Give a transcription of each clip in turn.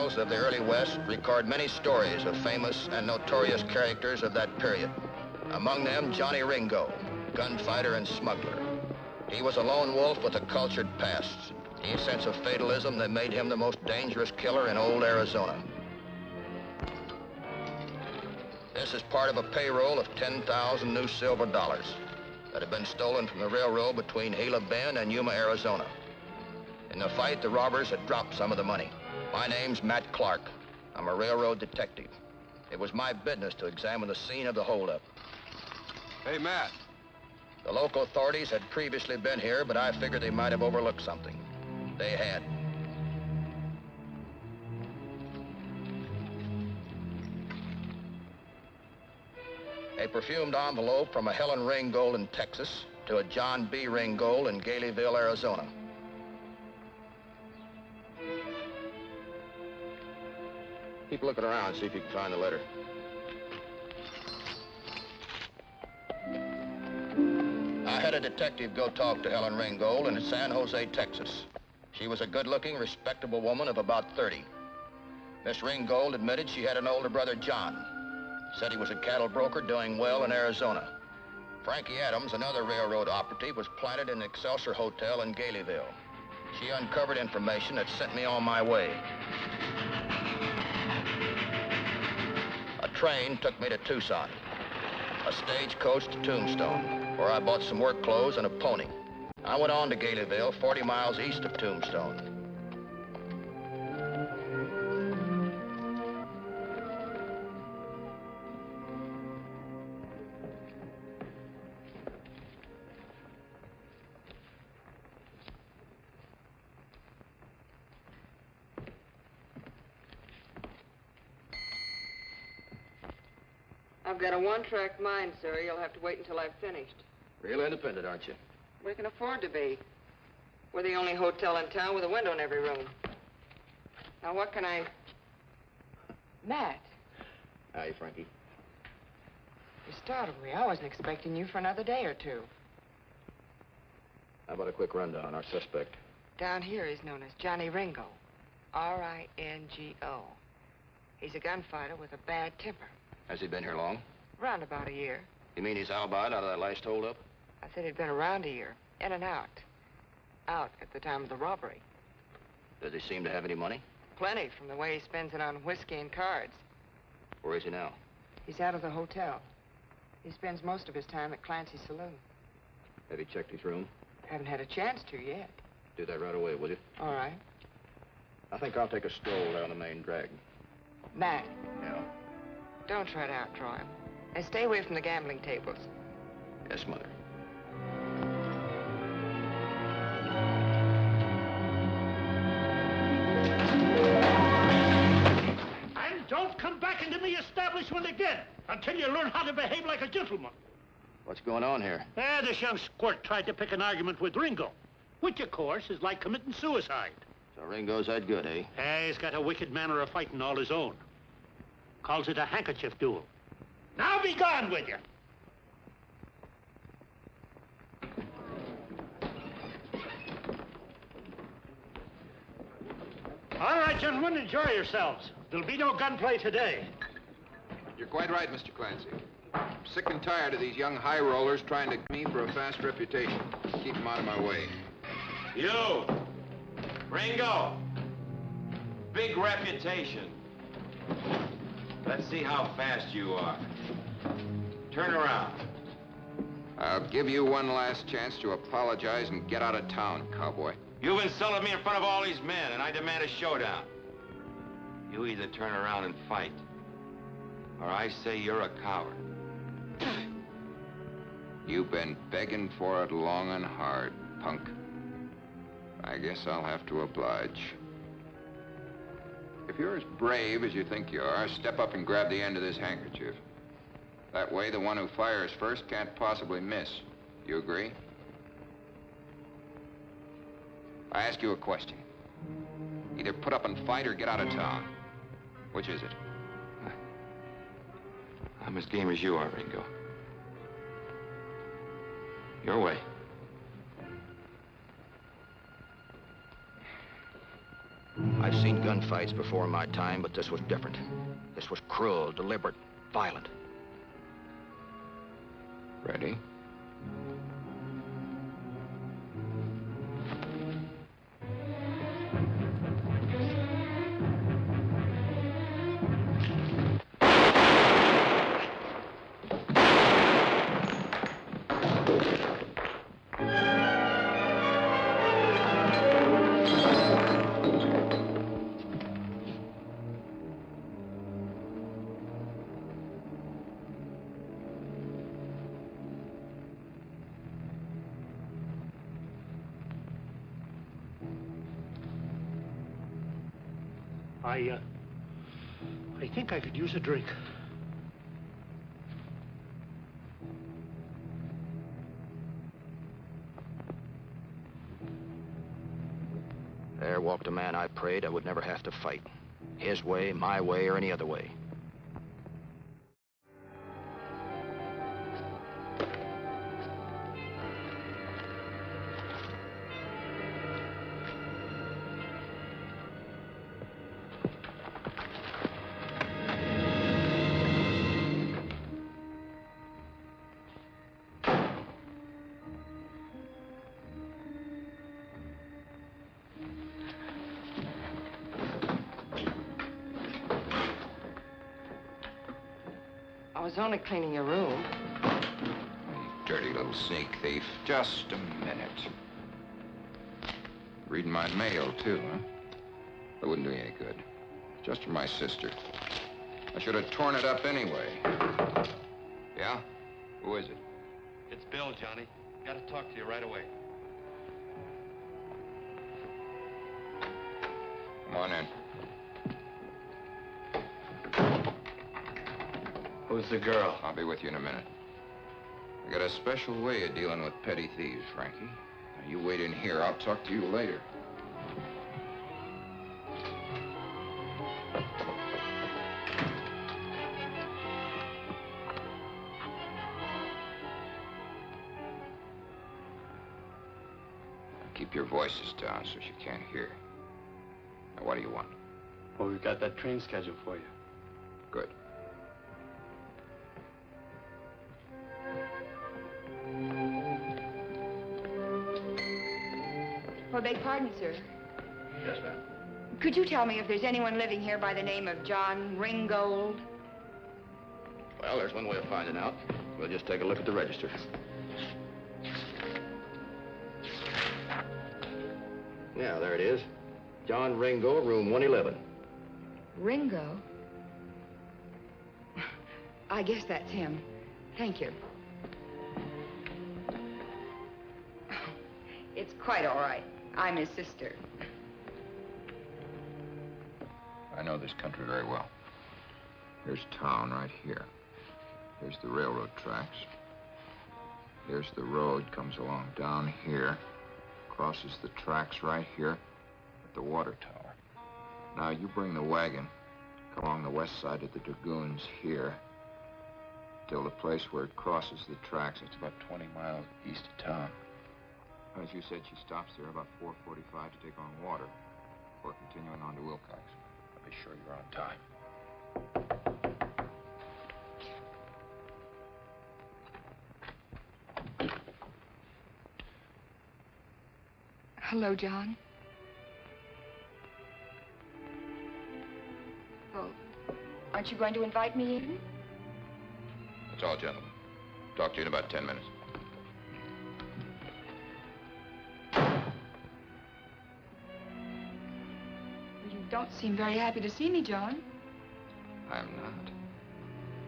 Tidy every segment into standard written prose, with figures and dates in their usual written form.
files of the early West record many stories of famous and notorious characters of that period. Among them, Johnny Ringo, gunfighter and smuggler. He was a lone wolf with a cultured past, a sense of fatalism that made him the most dangerous killer in old Arizona. This is part of a payroll of 10,000 new silver dollars that have been stolen from the railroad between Gila Bend and Yuma, Arizona. In the fight, the robbers had dropped some of the money. My name's Matt Clark. I'm a railroad detective. It was my business to examine the scene of the holdup. Hey, Matt. The local authorities had previously been here, but I figured they might have overlooked something. They had. A perfumed envelope from a Helen Ringo in Texas to a John B. Ringo in Gayville, Arizona. Keep looking around, see if you can find the letter. I had a detective go talk to Helen Ringo in San Jose, Texas. She was a good-looking, respectable woman of about 30. Miss Ringo admitted she had an older brother, John. Said he was a cattle broker doing well in Arizona. Frankie Adams, another railroad operative, was planted in the Excelsior Hotel in Gayville. She uncovered information that sent me on my way. A train took me to Tucson. A stagecoach to Tombstone, where I bought some work clothes and a pony. I went on to Gayville, 40 miles east of Tombstone. I've got a one-track mind, sir. You'll have to wait until I've finished. Real independent, aren't you? We can afford to be. We're the only hotel in town with a window in every room. Now, what can I... Matt. Hi, Frankie. You startled me. I wasn't expecting you for another day or two. How about a quick rundown on our suspect? Down here, he's known as Johnny Ringo. R-I-N-G-O. He's a gunfighter with a bad temper. Has he been here long? Around about a year. You mean he's alibied out of that last holdup? I said he'd been around a year. In and out. Out at the time of the robbery. Does he seem to have any money? Plenty, from the way he spends it on whiskey and cards. Where is he now? He's out of the hotel. He spends most of his time at Clancy's saloon. Have you checked his room? Haven't had a chance to yet. Do that right away, will you? All right. I think I'll take a stroll down the main drag. Matt. Yeah? Don't try to outdraw him. And stay away from the gambling tables. Yes, Mother. And don't come back into the establishment again until you learn how to behave like a gentleman. What's going on here? This young squirt tried to pick an argument with Ringo, which, of course, is like committing suicide. So Ringo's that good, eh? He's got a wicked manner of fighting all his own. Calls it a handkerchief duel. Now be gone with you. All right, gentlemen, enjoy yourselves. There'll be no gunplay today. You're quite right, Mr. Clancy. I'm sick and tired of these young high rollers trying to get me for a fast reputation. Keep them out of my way. You! Ringo! Big reputation. Let's see how fast you are. Turn around. I'll give you one last chance to apologize and get out of town, cowboy. You've insulted me in front of all these men, and I demand a showdown. You either turn around and fight, or I say you're a coward. You've been begging for it long and hard, punk. I guess I'll have to oblige. If you're as brave as you think you are, step up and grab the end of this handkerchief. That way, the one who fires first can't possibly miss. You agree? I ask you a question. Either put up and fight or get out of town. Which is it? I'm as game as you are, Ringo. Your way. I've seen gunfights before in my time, but this was different. This was cruel, deliberate, violent. Ready? I think I could use a drink. There walked a man I prayed I would never have to fight. His way, my way, or any other way. I was only cleaning your room. You dirty little sneak thief. Just a minute. Reading my mail, too, huh? That wouldn't do you any good. Just for my sister. I should have torn it up anyway. Yeah? Who is it? It's Bill, Johnny. Got to talk to you right away. Come on in. Who's the girl? I'll be with you in a minute. I got a special way of dealing with petty thieves, Frankie. Now, you wait in here. I'll talk to you later. Keep your voices down so she can't hear. Now, what do you want? Well, we've got that train scheduled for you. Good. Well, beg pardon, sir. Yes, ma'am. Could you tell me if there's anyone living here by the name of John Ringo? Well, there's one way of finding out. We'll just take a look at the register. Yeah, there it is. John Ringo, room 111. Ringo? I guess that's him. Thank you. It's quite all right. I'm his sister. I know this country very well. Here's town right here. Here's the railroad tracks. Here's the road, comes along down here, crosses the tracks right here at the water tower. Now you bring the wagon, come along the west side of the Dragoons here, till the place where it crosses the tracks. It's about 20 miles east of town. As you said, she stops there about 4:45 to take on water before continuing on to Wilcox. I'll be sure you're on time. Hello, John. Oh, aren't you going to invite me in? That's all, gentlemen. Talk to you in about 10 minutes. You don't seem very happy to see me, John. I'm not.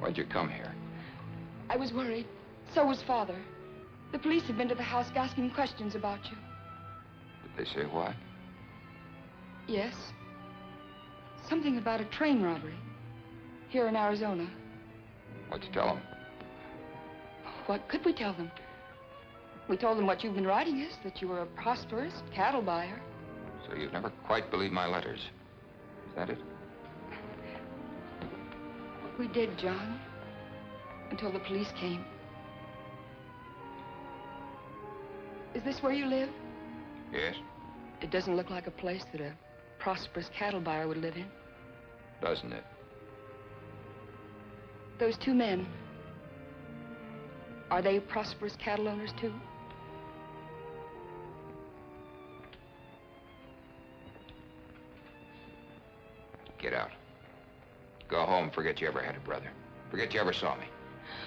Why'd you come here? I was worried. So was Father. The police have been to the house asking questions about you. Did they say why? Yes. Something about a train robbery here in Arizona. What'd you tell them? What could we tell them? We told them what you've been writing us, that you were a prosperous cattle buyer. So you've never quite believed my letters. Is that it? We did, John. Until the police came. Is this where you live? Yes. It doesn't look like a place that a prosperous cattle buyer would live in. Doesn't it? Those two men, are they prosperous cattle owners, too? Get out. Go home, forget you ever had a brother. Forget you ever saw me.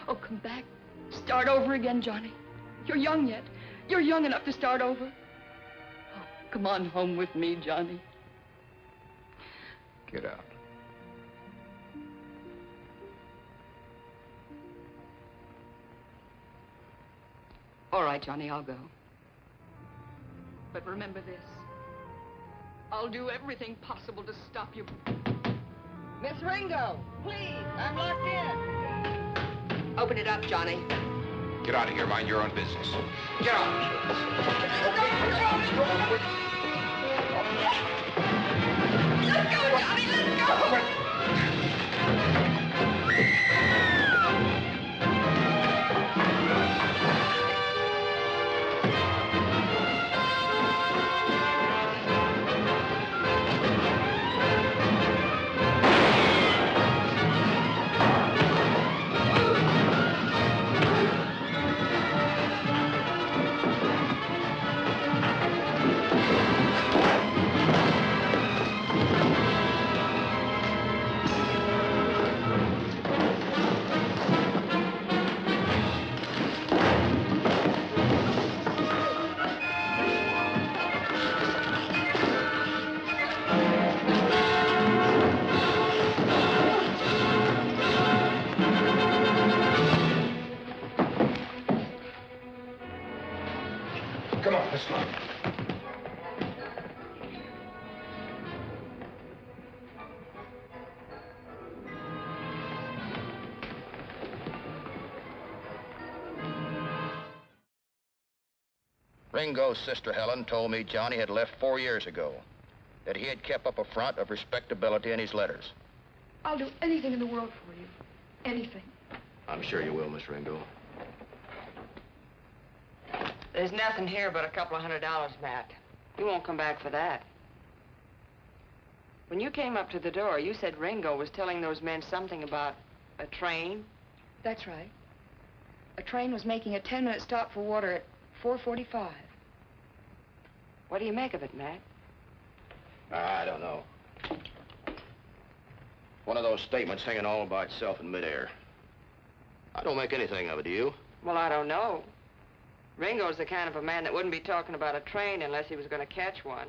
Oh, come back. Start over again, Johnny. You're young yet. You're young enough to start over. Oh, come on home with me, Johnny. Get out. All right, Johnny, I'll go. But remember this. I'll do everything possible to stop you. Miss Ringo, please, I'm locked in. Open it up, Johnny. Get out of here, mind your own business. Get out! Let's go, Johnny, let's go! Come on, let's go. Ringo's sister Helen told me Johnny had left 4 years ago, that he had kept up a front of respectability in his letters. I'll do anything in the world for you. Anything. I'm sure you will, Miss Ringo. There's nothing here but a couple of $100, Matt. You won't come back for that. When you came up to the door, you said Ringo was telling those men something about a train. That's right. A train was making a 10-minute stop for water at 4:45. What do you make of it, Matt? I don't know. One of those statements hanging all by itself in midair. I don't make anything of it, do you? Well, I don't know. Ringo's the kind of a man that wouldn't be talking about a train unless he was going to catch one.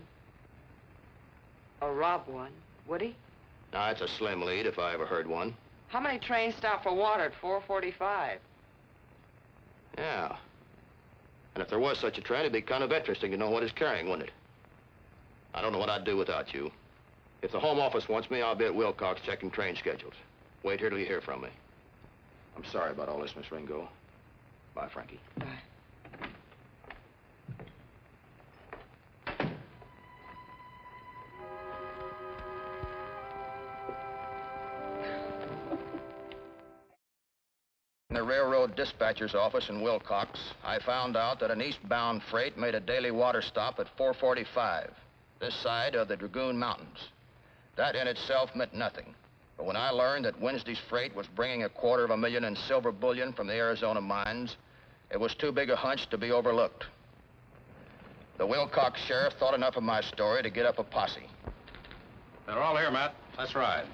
Or rob one, would he? Now, it's a slim lead if I ever heard one. How many trains stop for water at 4:45? Yeah. And if there was such a train, it'd be kind of interesting to know what it's carrying, wouldn't it? I don't know what I'd do without you. If the Home Office wants me, I'll be at Wilcox checking train schedules. Wait here till you hear from me. I'm sorry about all this, Miss Ringo. Bye, Frankie. Bye. In the railroad dispatcher's office in Wilcox, I found out that an eastbound freight made a daily water stop at 4:45, this side of the Dragoon Mountains. That in itself meant nothing. But when I learned that Wednesday's freight was bringing $250,000 in silver bullion from the Arizona mines, it was too big a hunch to be overlooked. The Wilcox sheriff thought enough of my story to get up a posse. They're all here, Matt. Let's ride.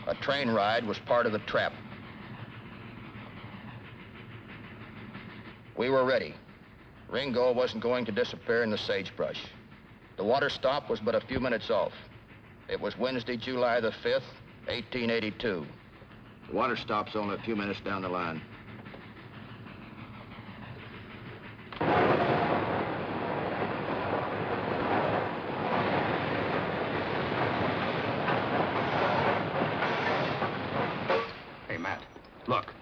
A train ride was part of the trap. We were ready. Ringo wasn't going to disappear in the sagebrush. The water stop was but a few minutes off. It was Wednesday, July the 5th, 1882. The water stop's only a few minutes down the line. Hey, Matt, look.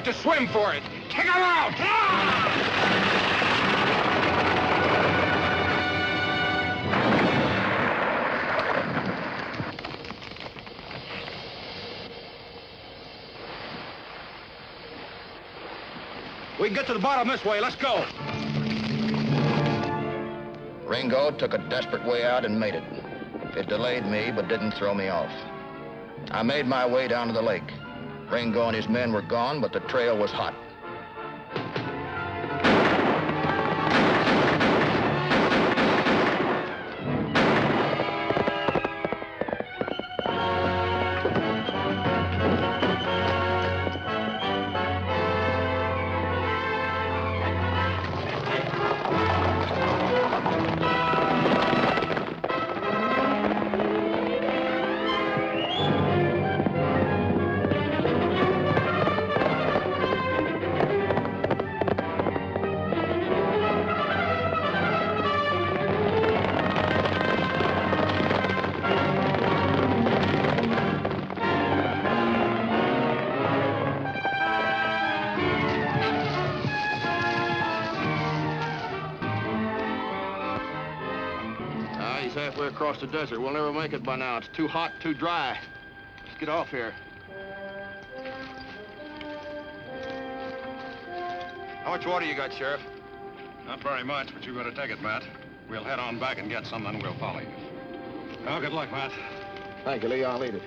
have to swim for it. Kick him out! We can get to the bottom this way. Let's go. Ringo took a desperate way out and made it. It delayed me, but didn't throw me off. I made my way down to the lake. Ringo and his men were gone, but the trail was hot. He's halfway across the desert. We'll never make it by now. It's too hot, too dry. Let's get off here. How much water you got, Sheriff? Not very much, but you better take it, Matt. We'll head on back and get some, then we'll follow you. Well, good luck, Matt. Thank you, Lee. I'll lead it.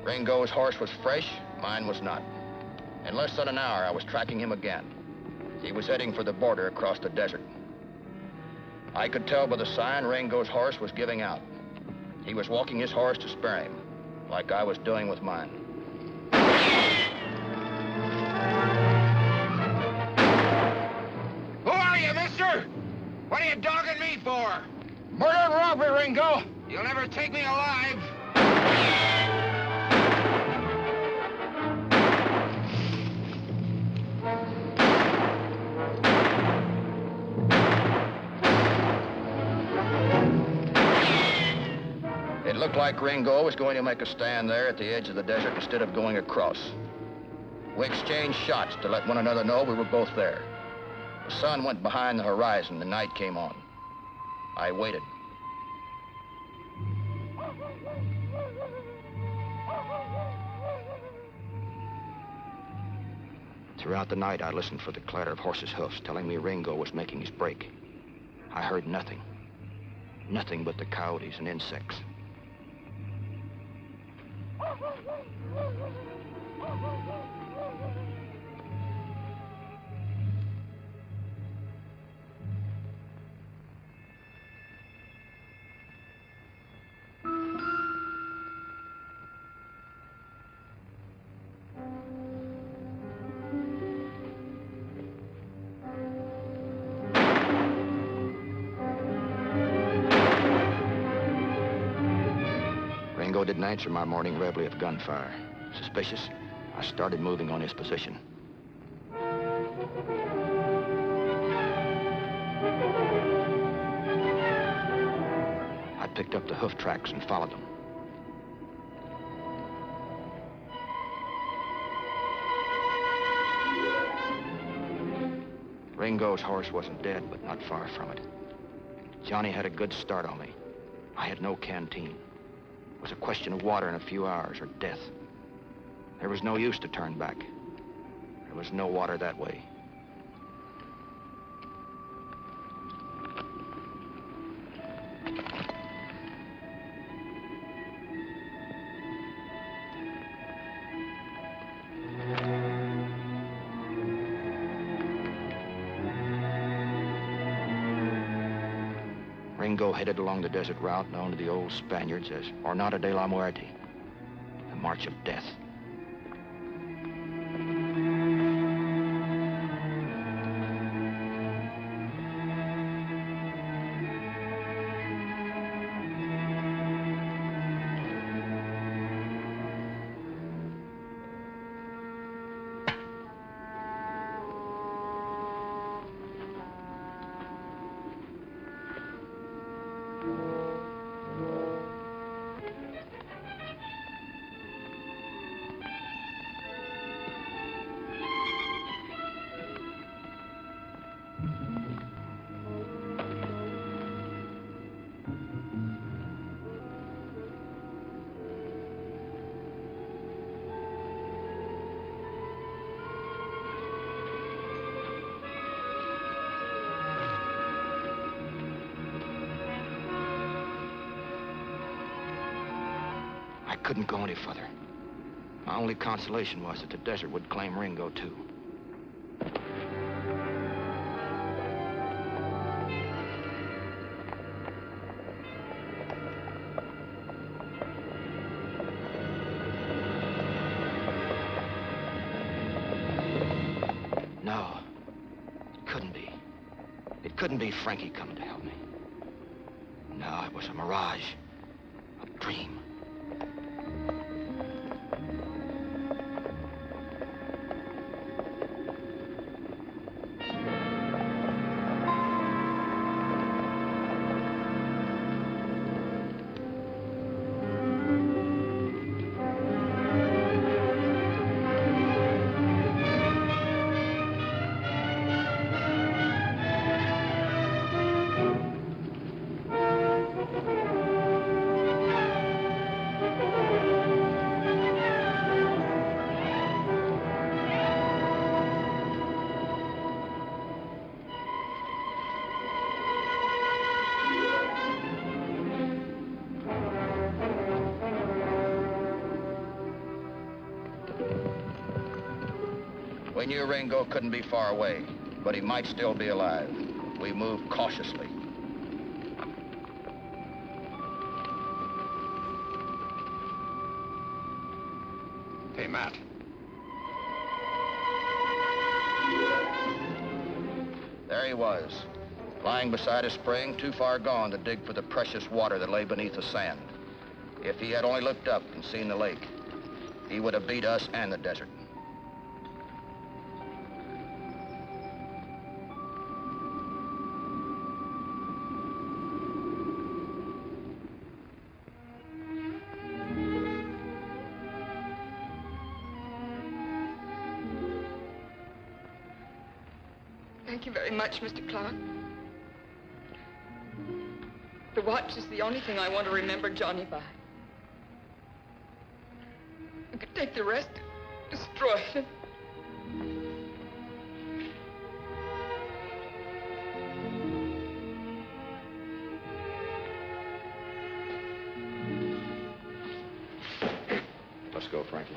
Ringo's horse was fresh, mine was not. In less than an hour, I was tracking him again. He was heading for the border across the desert. I could tell by the sign Ringo's horse was giving out. He was walking his horse to spare him, like I was doing with mine. Who are you, mister? What are you dogging me for? Murder and robbery, Ringo! You'll never take me alive. It looked like Ringo was going to make a stand there at the edge of the desert instead of going across. We exchanged shots to let one another know we were both there. The sun went behind the horizon, the night came on. I waited. Throughout the night, I listened for the clatter of horses' hoofs telling me Ringo was making his break. I heard nothing. Nothing but the coyotes and insects. Ringo didn't answer my morning reveille of gunfire. Suspicious, I started moving on his position. I picked up the hoof tracks and followed them. Ringo's horse wasn't dead, but not far from it. Johnny had a good start on me. I had no canteen. It was a question of water in a few hours or death. There was no use to turn back. There was no water that way. Ringo headed along the desert route known to the old Spaniards as Jornada de la Muerte, the March of Death. I couldn't go any further. My only consolation was that the desert would claim Ringo, too. No, it couldn't be. It couldn't be Frankie coming to help me. No, it was a mirage, a dream. We knew Ringo couldn't be far away, but he might still be alive. We moved cautiously. Hey, Matt. There he was, lying beside a spring too far gone to dig for the precious water that lay beneath the sand. If he had only looked up and seen the lake, he would have beat us and the desert. Thank you very much, Mr. Clark. The watch is the only thing I want to remember Johnny by. You could take the rest, destroy him. Let's go, Frankie.